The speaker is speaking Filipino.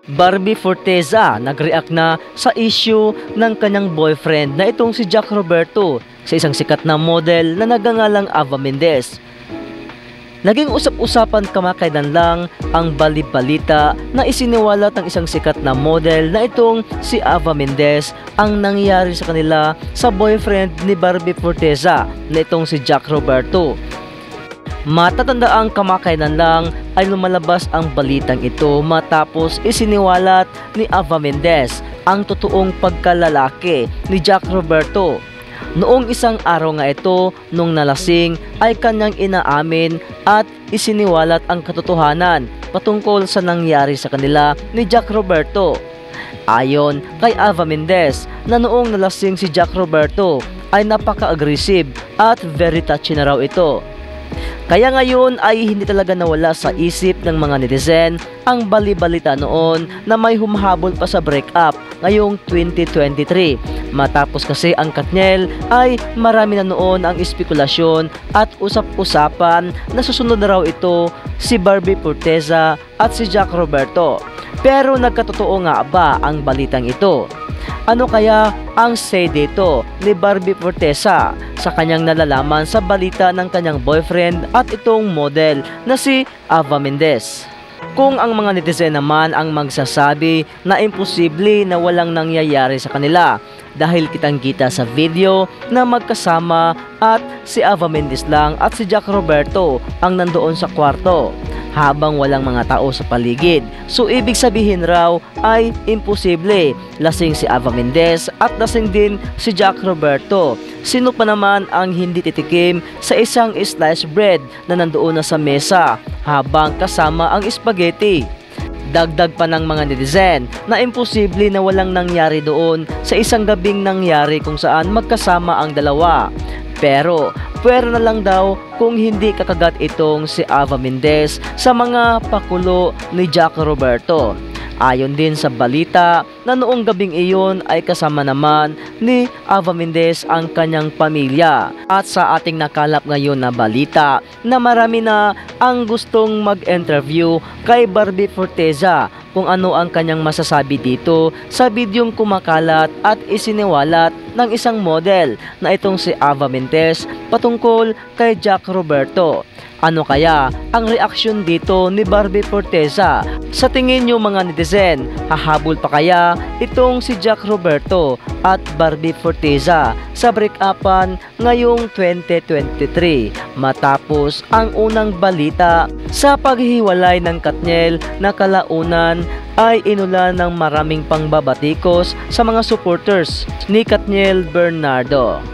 Barbie Forteza nag-react na sa issue ng kanyang boyfriend na itong si Jack Roberto sa isang sikat na model na nagngangalang Ava Mendez. Naging usap-usapan kamakailan lang ang balibalita na isiniwalat ng isang sikat na model na itong si Ava Mendez ang nangyari sa kanila sa boyfriend ni Barbie Forteza na itong si Jack Roberto. Matatandaang kamakailan lang ay lumalabas ang balitang ito matapos isiniwalat ni Ava Mendez ang totoong pagkalalaki ni Jack Roberto. Noong isang araw nga ito, nung nalasing ay kanyang inaamin at isiniwalat ang katotohanan patungkol sa nangyari sa kanila ni Jack Roberto. Ayon kay Ava Mendez na noong nalasing si Jack Roberto ay napaka-aggressive at very touchy na raw ito. Kaya ngayon ay hindi talaga nawala sa isip ng mga netizen ang balibalita noon na may humahabol pa sa breakup ngayong 2023. Matapos kasi ang Katniel ay marami na noon ang espekulasyon at usap-usapan na susunod na raw ito si Barbie Forteza at si Jack Roberto. Pero nagkatotoo nga ba ang balitang ito? Ano kaya ang say dito ni Barbie Forteza sa kanyang nalalaman sa balita ng kanyang boyfriend at itong model na si Ava Mendez? Kung ang mga netizen naman ang magsasabi na imposible na walang nangyayari sa kanila dahil kitang-kita sa video na magkasama at si Ava Mendez lang at si Jack Roberto ang nandoon sa kwarto habang walang mga tao sa paligid. So ibig sabihin raw ay imposible. Lasing si Ava Mendez at lasing din si Jack Roberto. Sino pa naman ang hindi titikim sa isang sliced bread na nandoon na sa mesa habang kasama ang spaghetti? Dagdag pa ng mga netizen na imposible na walang nangyari doon sa isang gabing nangyari kung saan magkasama ang dalawa. Pero pwera na lang daw kung hindi kakagat itong si Ava Mendez sa mga pakulo ni Jack Roberto. Ayon din sa balita na noong gabing iyon ay kasama naman ni Ava Mendez ang kanyang pamilya. At sa ating nakalap ngayon na balita na marami na ang gustong mag-interview kay Barbie Forteza kung ano ang kanyang masasabi dito sa bidyong kumakalat at isiniwalat ng isang model na itong si Ava Mendez patungkol kay Jack Roberto. Ano kaya ang reaksyon dito ni Barbie Forteza? Sa tingin nyo mga netizen, hahabol pa kaya itong si Jack Roberto at Barbie Forteza sa break-upan ngayong 2023 matapos ang unang balita sa paghihiwalay ng Katniel na kalaunan ay inulan ng maraming pangbabatikos sa mga supporters ni Katniel Bernardo.